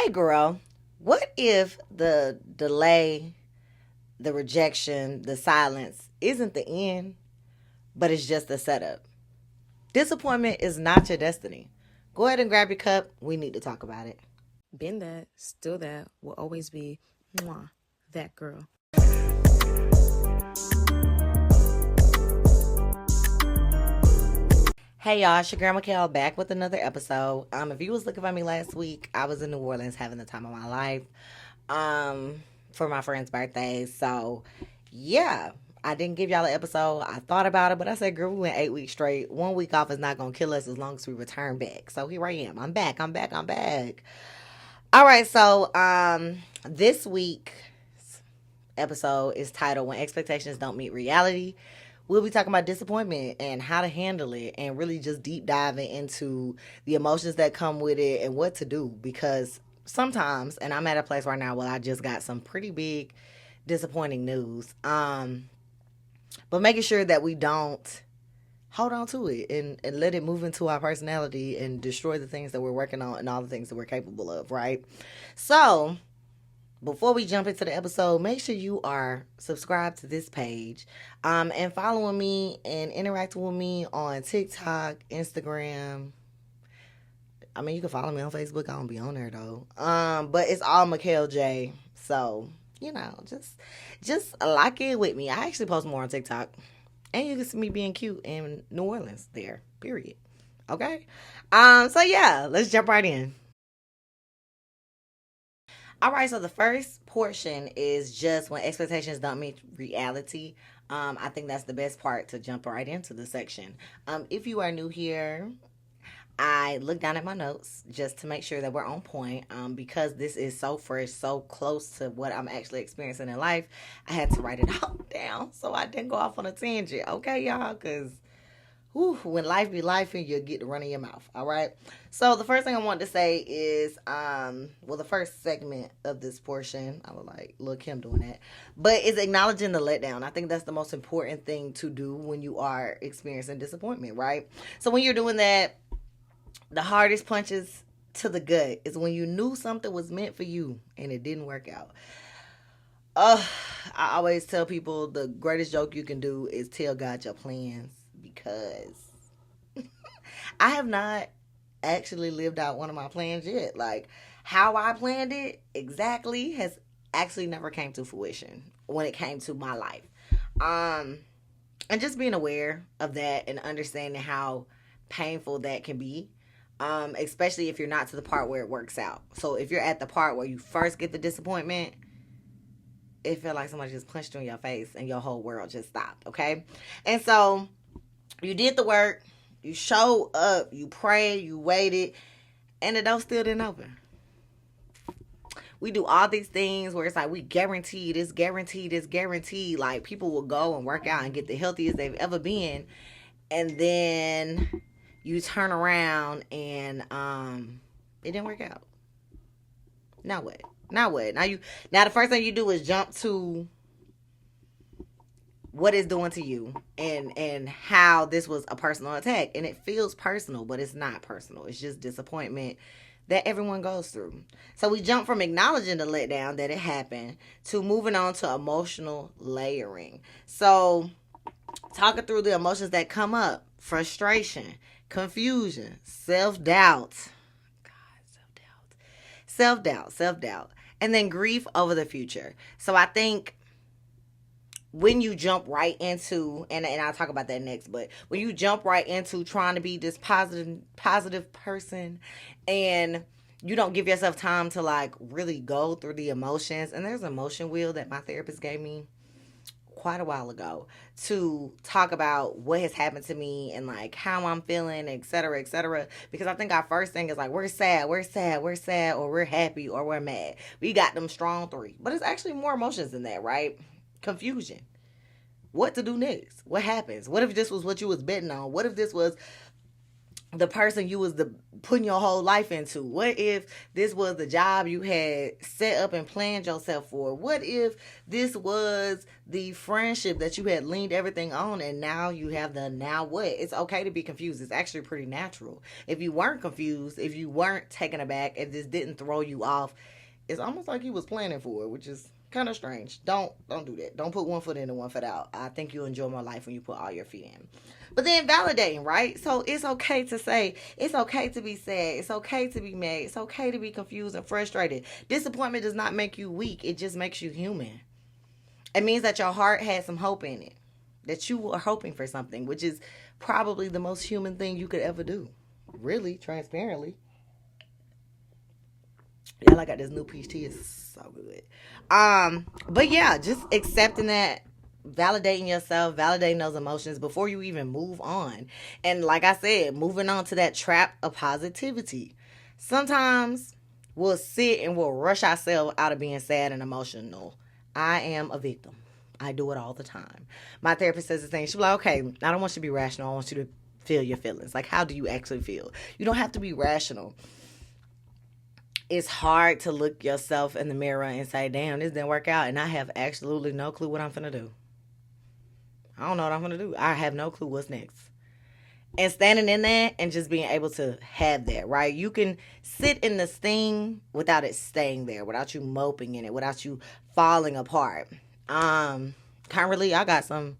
Hey girl, what if the delay, the rejection, the silence isn't the end, but it's just a setup? Disappointment is not your destiny. Go ahead and grab your cup. We need to talk about it. Been that, still that, will always be mwah, that girl. Hey y'all, it's your grandma Cal back with another episode. If you was looking for me last week, I was in New Orleans having the time of my life. For my friend's birthday. So yeah, I didn't give y'all an episode. I thought about it, but I said, girl, we went 8 weeks straight. 1 week off is not gonna kill us as long as we return back. So here I am. I'm back. I'm back. I'm back. All right. So this week's episode is titled "When Expectations Don't Meet Reality." We'll be talking about disappointment and how to handle it, and really just deep diving into the emotions that come with it and what to do. Because sometimes, and I'm at a place right now where I just got some pretty big disappointing news. But making sure that we don't hold on to it and let it move into our personality and destroy the things that we're working on and all the things that we're capable of, right? So before we jump into the episode, make sure you are subscribed to this page, and following me and interacting with me on TikTok, Instagram. I mean, you can follow me on Facebook. I don't be on there though. But it's all Mikhail J. So just lock in with me. I actually post more on TikTok, and you can see me being cute in New Orleans there. Period. Okay. So yeah, let's jump right in. All right, so the first portion is just when expectations don't meet reality. I think that's the best part to jump right into the section. If you are new here, I look down at my notes just to make sure that we're on point. Because this is so fresh, so close to what I'm actually experiencing in life, I had to write it all down so I didn't go off on a tangent. Okay, y'all, because when life be life and you get to run in your mouth. All right. So the first thing I want to say is, well, the first segment of this portion, I would like Lil Kim doing that, but is acknowledging the letdown. I think that's the most important thing to do when you are experiencing disappointment, right? So when you're doing that, the hardest punches to the gut is when you knew something was meant for you and it didn't work out. Uh, I always tell people the greatest joke you can do is tell God your plans, because I have not actually lived out one of my plans yet. Like how I planned it exactly has actually never came to fruition when it came to my life. Um and just being aware of that and understanding how painful that can be. Especially if you're not to the part where it works out. So if you're at the part where you first get the disappointment, it felt like somebody just punched you in your face and your whole world just stopped. Okay. And so you did the work, you showed up, you prayed, you waited, and the door still didn't open. We do all these things where it's like we guaranteed, it's guaranteed, it's guaranteed. Like people will go and work out and get the healthiest they've ever been, and then you turn around and it didn't work out. Now what? Now what? Now the first thing you do is jump to what it's doing to you and how this was a personal attack, and it feels personal, but it's not personal. It's just disappointment that everyone goes through. So we jump from acknowledging the letdown that it happened to moving on to emotional layering. So talking through the emotions that come up: frustration, confusion, self-doubt, self-doubt, and then grief over the future. So I think when you jump right into, and I'll talk about that next, but when you jump right into trying to be this positive person, and you don't give yourself time to like really go through the emotions, and there's an emotion wheel that my therapist gave me quite a while ago to talk about what has happened to me and like how I'm feeling, etc., etc. Because I think our first thing is like we're sad, or we're happy, or we're mad. We got them strong three, but it's actually more emotions than that, right? Confusion. What to do next? What happens? What if this was what you was betting on? What if this was the person you was putting your whole life into? What if this was the job you had set up and planned yourself for? What if this was the friendship that you had leaned everything on, and now you have the now what? It's okay to be confused. It's actually pretty natural. If you weren't confused, if you weren't taken aback, if this didn't throw you off, it's almost like you was planning for it, which is kind of strange. Don't do that. Don't put one foot in and one foot out. I think you'll enjoy more life when you put all your feet in. But then validating, right? So it's okay to say, it's okay to be sad, it's okay to be mad, it's okay to be confused and frustrated. Disappointment does not make you weak, it just makes you human. It means that your heart had some hope in it, that you were hoping for something, which is probably the most human thing you could ever do. Really, transparently. Y'all, I got this new peach tea. It's so good. But yeah, just accepting that, validating yourself, validating those emotions before you even move on. And like I said, moving on to that trap of positivity. Sometimes we'll sit and we'll rush ourselves out of being sad and emotional. I am a victim. I do it all the time. My therapist says the thing. She's like, okay, I don't want you to be rational. I want you to feel your feelings. Like, how do you actually feel? You don't have to be rational. It's hard to look yourself in the mirror and say, damn, this didn't work out, and I have absolutely no clue what I'm finna do. I don't know what I'm gonna do. I have no clue what's next. And standing in that and just being able to have that, right? You can sit in the sting without it staying there, without you moping in it, without you falling apart. Currently, I got some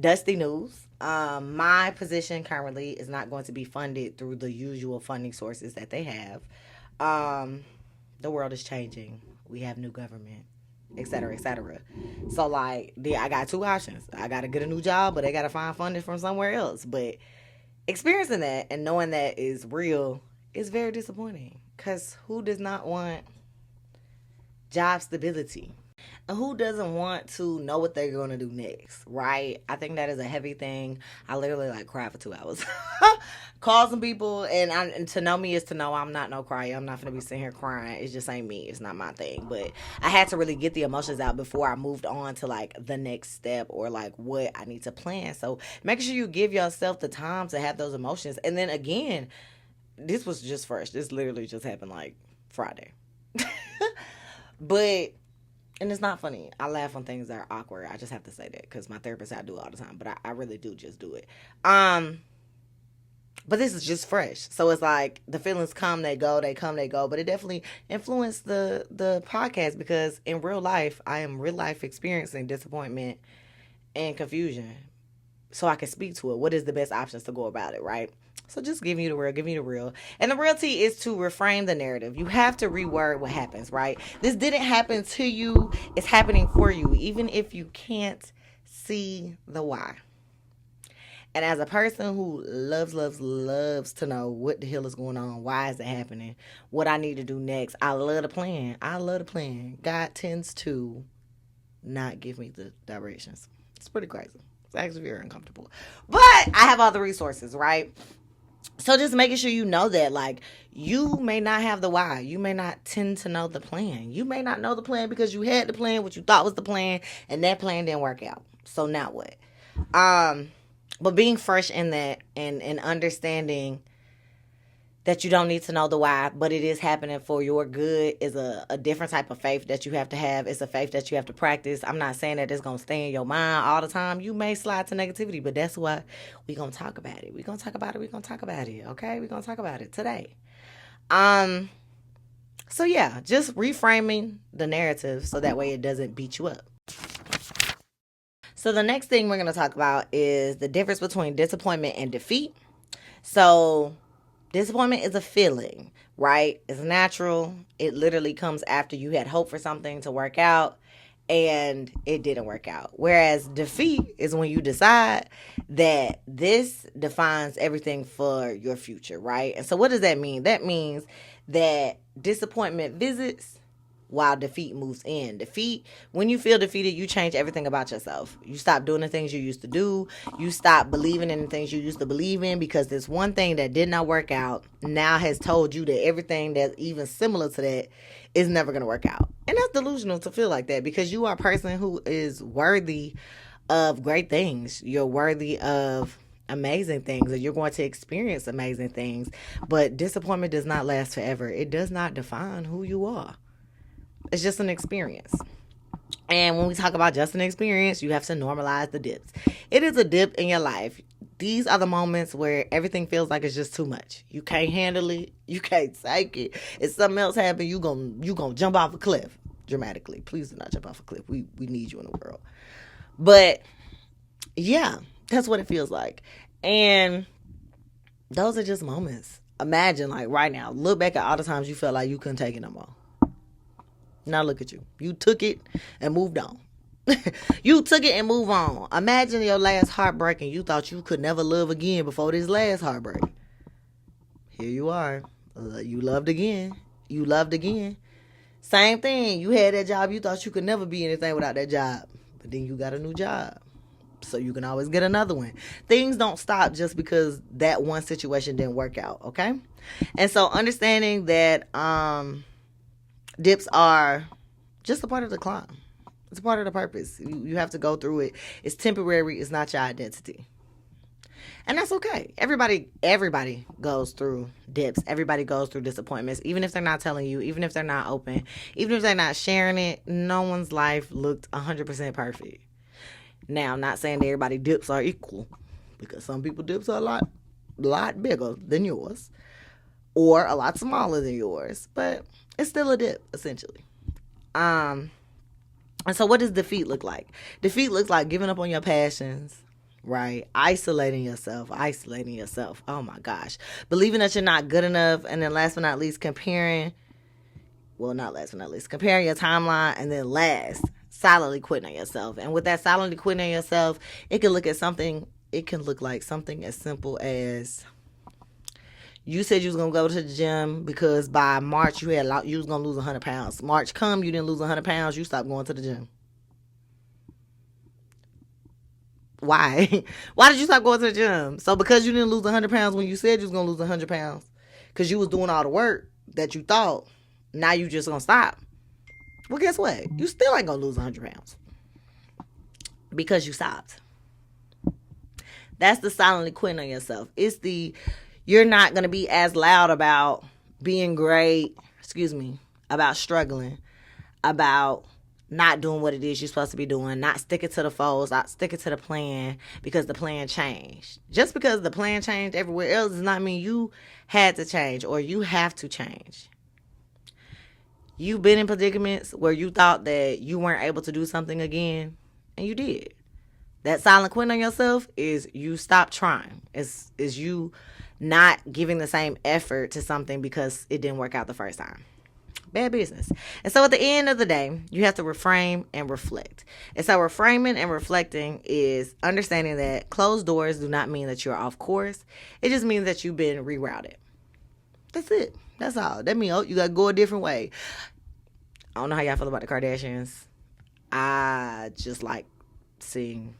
dusty news. My position currently is not going to be funded through the usual funding sources that they have. The world is changing. We have new government, etc., etc. So, like, I got two options. I got to get a new job, but I got to find funding from somewhere else. But experiencing that and knowing that is real is very disappointing. Because who does not want job stability? And who doesn't want to know what they're going to do next, right? I think that is a heavy thing. I literally like cried for 2 hours. Call some people, and to know me is to know I'm not no crier. I'm not going to be sitting here crying. It just ain't me. It's not my thing. But I had to really get the emotions out before I moved on to like the next step or like what I need to plan. So make sure you give yourself the time to have those emotions. And then again, this was just fresh. This literally just happened like Friday. But and it's not funny. I laugh on things that are awkward. I just have to say that because my therapist said I do it all the time, but I really do just do it. But this is just fresh, so it's like the feelings come, they go, they come, they go. But it definitely influenced the podcast because in real life, I am real life experiencing disappointment and confusion, so I can speak to it. What is the best options to go about it, right? So just giving you the real. And the reality is to reframe the narrative. You have to reword what happens, right? This didn't happen to you. It's happening for you, even if you can't see the why. And as a person who loves to know what the hell is going on, why is it happening, what I need to do next, I love to plan. God tends to not give me the directions. It's pretty crazy. It's actually very uncomfortable. But I have all the resources, right? So just making sure you know that, like, you may not have the why. You may not tend to know the plan. You may not know the plan because you had the plan, what you thought was the plan, and that plan didn't work out. So now what? But being fresh in that and understanding that you don't need to know the why, but it is happening for your good is a different type of faith that you have to have. It's a faith that you have to practice. I'm not saying that it's going to stay in your mind all the time. You may slide to negativity, but that's what we're going to talk about it. We're going to talk about it, okay? We're going to talk about it today. So yeah, just reframing the narrative so that way it doesn't beat you up. So the next thing we're going to talk about is the difference between disappointment and defeat. So disappointment is a feeling, right? It's natural. It literally comes after you had hope for something to work out and it didn't work out. Whereas defeat is when you decide that this defines everything for your future, right? And so what does that mean? That means that disappointment visits while defeat moves in. Defeat, when you feel defeated, you change everything about yourself. You stop doing the things you used to do. You stop believing in the things you used to believe in because this one thing that did not work out now has told you that everything that's even similar to that is never going to work out. And that's delusional to feel like that because you are a person who is worthy of great things. You're worthy of amazing things, and you're going to experience amazing things. But disappointment does not last forever. It does not define who you are. It's just an experience. And when we talk about just an experience, you have to normalize the dips. It is a dip in your life. These are the moments where everything feels like it's just too much. You can't handle it. You can't take it. If something else happens, you gonna jump off a cliff dramatically. Please do not jump off a cliff. We need you in the world. But yeah, that's what it feels like. And those are just moments. Imagine, like, right now, look back at all the times you felt like you couldn't take it no more. Now look at you. You took it and moved on. You took it and moved on. Imagine your last heartbreak and you thought you could never love again before this last heartbreak. Here you are. You loved again. You loved again. Same thing. You had that job. You thought you could never be anything without that job. But then you got a new job. So you can always get another one. Things don't stop just because that one situation didn't work out, okay? And so understanding that dips are just a part of the climb. It's a part of the purpose. You have to go through it. It's temporary. It's not your identity. And that's okay. Everybody goes through dips. Everybody goes through disappointments. Even if they're not telling you, even if they're not open, even if they're not sharing it, no one's life looked 100% perfect. Now, I'm not saying that everybody dips are equal, because some people dips are a lot bigger than yours, or a lot smaller than yours, but it's still a dip, essentially. And so what does defeat look like? Defeat looks like giving up on your passions, right? Isolating yourself. Oh my gosh. Believing that you're not good enough. And then last but not least, comparing your timeline. And then last, silently quitting on yourself. And with that silently quitting on yourself, it can look like something as simple as, you said you was going to go to the gym because by March you was going to lose 100 pounds. March come, you didn't lose 100 pounds, you stopped going to the gym. Why? Why did you stop going to the gym? So because you didn't lose 100 pounds when you said you was going to lose 100 pounds, because you was doing all the work that you thought, now you just going to stop. Well, guess what? You still ain't going to lose 100 pounds because you stopped. That's the silently quitting on yourself. It's the, you're not going to be as loud about being great, about struggling, about not doing what it is you're supposed to be doing, not sticking to the foes, not sticking to the plan because the plan changed. Just because the plan changed everywhere else does not mean you had to change or you have to change. You've been in predicaments where you thought that you weren't able to do something again, and you did. That silent quitting on yourself is you stop trying. Is you not giving the same effort to something because it didn't work out the first time. Bad business. And so at the end of the day, you have to reframe and reflect. And so reframing and reflecting is understanding that closed doors do not mean that you're off course. It just means that you've been rerouted. That's it. That's all. That means, you got to go a different way. I don't know how y'all feel about the Kardashians. I just like seeing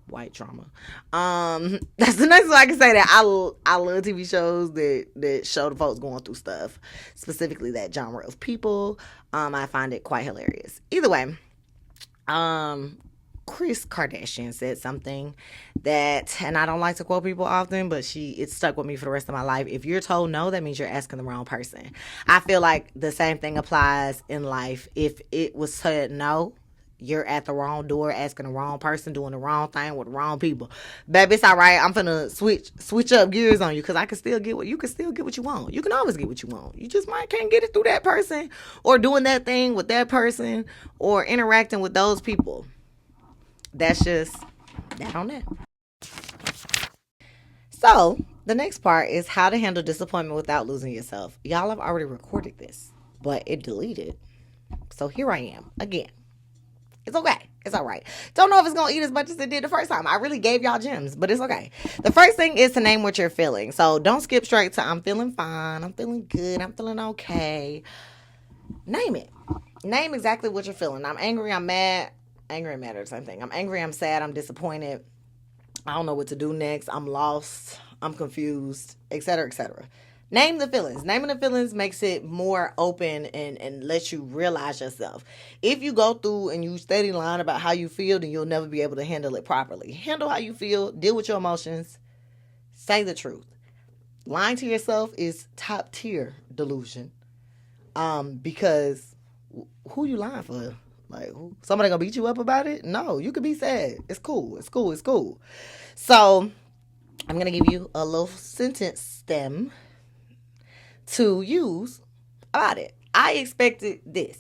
white trauma. That's the next one I can say. That I love TV shows that show the folks going through stuff, specifically that genre of people. I find it quite hilarious. Either way, Kris Kardashian said something that, and I don't like to quote people often, but it stuck with me for the rest of my life. If you're told no, that means you're asking the wrong person. I feel like the same thing applies in life. If it was said no, you're at the wrong door, asking the wrong person, doing the wrong thing with the wrong people. Baby, it's all right. I'm finna switch up gears on you because you can still get what you want. You can always get what you want. You just can't get it through that person or doing that thing with that person or interacting with those people. That's just that on that. So the next part is how to handle disappointment without losing yourself. Y'all have already recorded this, but it deleted. So here I am again. It's okay. It's all right. Don't know if it's going to eat as much as it did the first time. I really gave y'all gems, but it's okay. The first thing is to name what you're feeling. So don't skip straight to I'm feeling fine. I'm feeling good. I'm feeling okay. Name it. Name exactly what you're feeling. I'm angry. I'm mad. Angry and mad are the same thing. I'm angry. I'm sad. I'm disappointed. I don't know what to do next. I'm lost. I'm confused, etc., etc. Name the feelings. Naming the feelings makes it more open and lets you realize yourself. If you go through and you steady lying about how you feel, then you'll never be able to handle it properly. Handle how you feel. Deal with your emotions. Say the truth. Lying to yourself is top tier delusion. Because who you lying for? Like, somebody gonna beat you up about it? No, you could be sad. It's cool. It's cool. It's cool. So I'm gonna give you a little sentence stem to use about it. I expected this,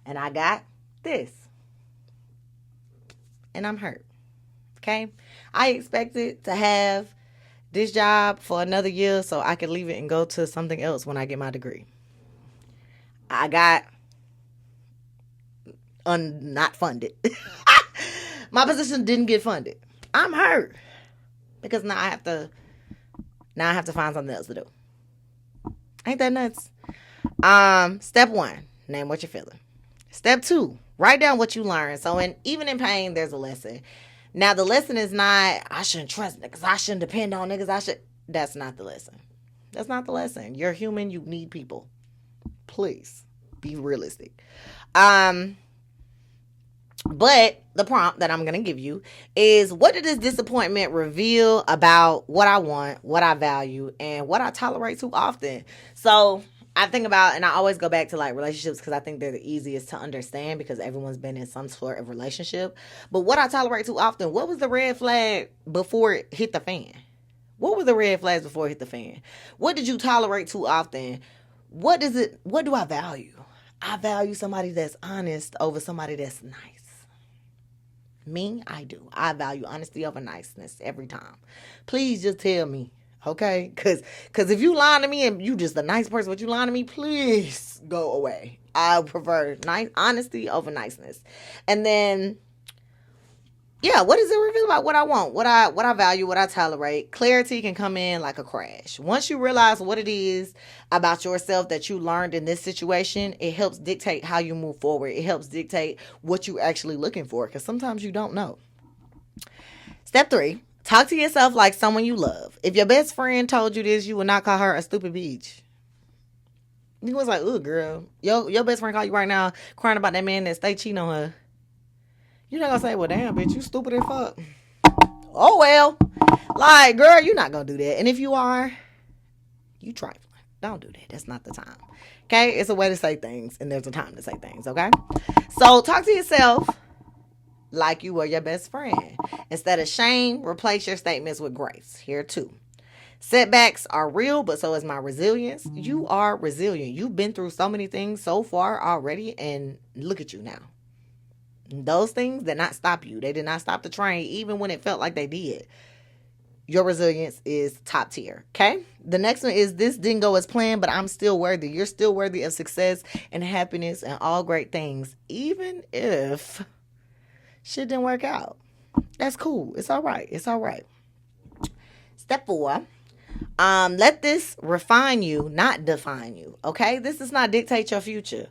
and I got this, and I'm hurt. Okay, I expected to have this job for another year so I could leave it and go to something else when I get my degree. I got not funded. My position didn't get funded. I'm hurt because now I have to find something else to do. Ain't that nuts? Step 1, name what you're feeling. Step 2, write down what you learned. So even in pain, there's a lesson. Now the lesson is not I shouldn't trust niggas, I shouldn't depend on niggas, that's not the lesson. That's not the lesson. You're human, you need people. Please be realistic. But the prompt that I'm going to give you is, what did this disappointment reveal about what I want, what I value, and what I tolerate too often? So I think about, and I always go back to like relationships because I think they're the easiest to understand because everyone's been in some sort of relationship. But what I tolerate too often, what was the red flag before it hit the fan? What were the red flags before it hit the fan? What did you tolerate too often? What do I value? I value somebody that's honest over somebody that's nice. Me, I do. I value honesty over niceness every time. Please just tell me, okay? Because if you lying to me and you just a nice person, but you lying to me, please go away. I prefer honesty over niceness. And then, yeah, what does it reveal about what I want, what I value, what I tolerate? Clarity can come in like a crash. Once you realize what it is about yourself that you learned in this situation, it helps dictate how you move forward. It helps dictate what you're actually looking for, because sometimes you don't know. Step 3, talk to yourself like someone you love. If your best friend told you this, you would not call her a stupid bitch. You was like, "Ooh, girl, your best friend call you right now crying about that man that stay cheating on her." You're not gonna say, "Well, damn, bitch, you stupid as fuck." Oh, well. Like, girl, you're not gonna do that. And if you are, you trifling. Don't do that. That's not the time. Okay? It's a way to say things, and there's a time to say things, okay? So, talk to yourself like you were your best friend. Instead of shame, replace your statements with grace. Here, too. Setbacks are real, but so is my resilience. You are resilient. You've been through so many things so far already, and look at you now. Those things did not stop you. They did not stop the train, even when it felt like they did. Your resilience is top tier, okay? The next one is, this didn't go as planned, but I'm still worthy. You're still worthy of success and happiness and all great things, even if shit didn't work out. That's cool. It's all right. It's all right. Step 4, let this refine you, not define you, okay? This does not dictate your future.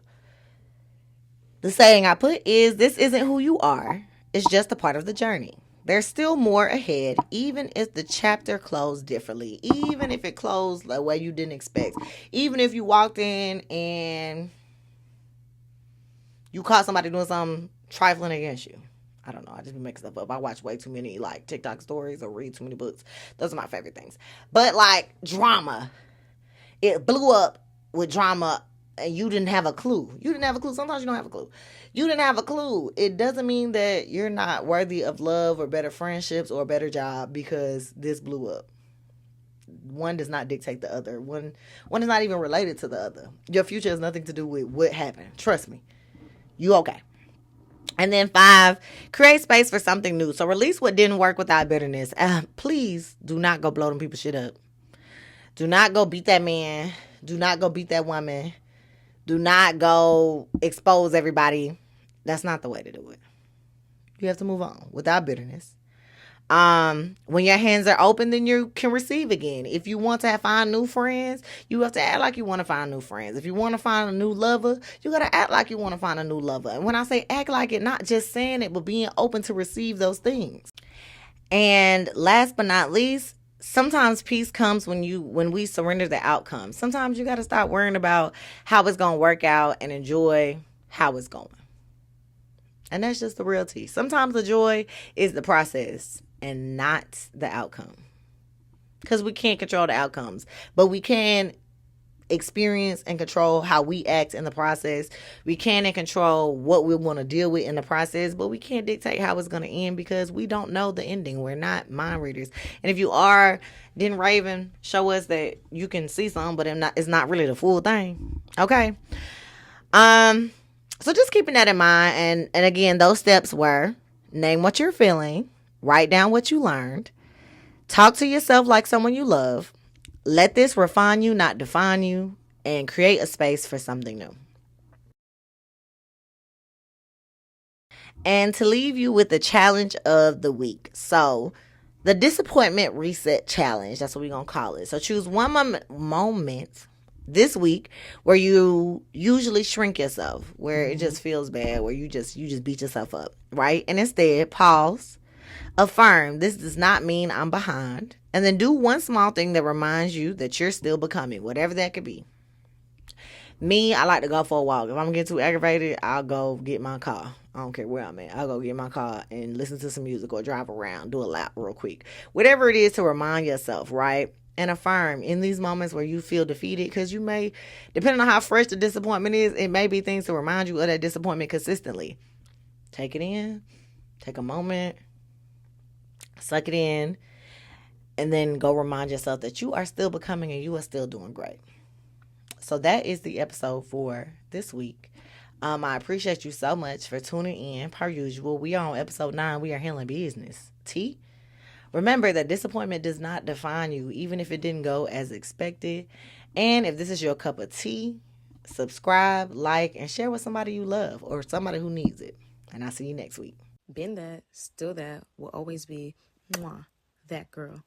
The saying I put is, this isn't who you are. It's just a part of the journey. There's still more ahead, even if the chapter closed differently, even if it closed the way you didn't expect, even if you walked in and you caught somebody doing something trifling against you. I don't know. I just be making stuff up. I watch way too many like TikTok stories or read too many books. Those are my favorite things. But like drama, it blew up with drama. And you didn't have a clue. You didn't have a clue. Sometimes you don't have a clue. You didn't have a clue. It doesn't mean that you're not worthy of love or better friendships or a better job because this blew up. One does not dictate the other. One is not even related to the other. Your future has nothing to do with what happened. Trust me. You okay. And then 5, create space for something new. So release what didn't work without bitterness. Please do not go blow them people shit up. Do not go beat that man. Do not go beat that woman. Do not go expose everybody. That's not the way to do it. You have to move on without bitterness. When your hands are open, then you can receive again. If you want to find new friends, you have to act like you want to find new friends. If you want to find a new lover, you got to act like you want to find a new lover. And when I say act like it, not just saying it, but being open to receive those things. And last but not least, sometimes peace comes when we surrender the outcome. Sometimes you got to stop worrying about how it's going to work out and enjoy how it's going. And that's just the real tea. Sometimes the joy is the process and not the outcome. because we can't control the outcomes, but we can experience and control how we act in the process. We can and control what we want to deal with in the process, but we can't dictate how it's going to end because we don't know the ending. We're not mind readers. And if you are, then Raven, show us that you can see something, but it's not really the full thing. Okay. So just keeping that in mind, and again, those steps were: name what you're feeling, write down what you learned, talk to yourself like someone you love, let this refine you, not define you, and create a space for something new. And to leave you with the challenge of the week. So, the disappointment reset challenge, that's what we're going to call it. So, choose one moment this week where you usually shrink yourself, where it just feels bad, where you just beat yourself up, right? And instead, pause, affirm, this does not mean I'm behind. And then do one small thing that reminds you that you're still becoming, whatever that could be. Me, I like to go for a walk. If I'm getting too aggravated, I'll go get my car. I don't care where I'm at. I'll go get my car and listen to some music or drive around, do a lap real quick. Whatever it is to remind yourself, right? And affirm in these moments where you feel defeated, because you may, depending on how fresh the disappointment is, it may be things to remind you of that disappointment consistently. Take it in, take a moment, suck it in, and then go remind yourself that you are still becoming and you are still doing great. So that is the episode for this week. I appreciate you so much for tuning in. Per usual, we are on episode 9. We are handling business. T. Remember that disappointment does not define you, even if it didn't go as expected. And if this is your cup of tea, subscribe, like, and share with somebody you love or somebody who needs it. And I'll see you next week. Been that, still that, will always be that girl.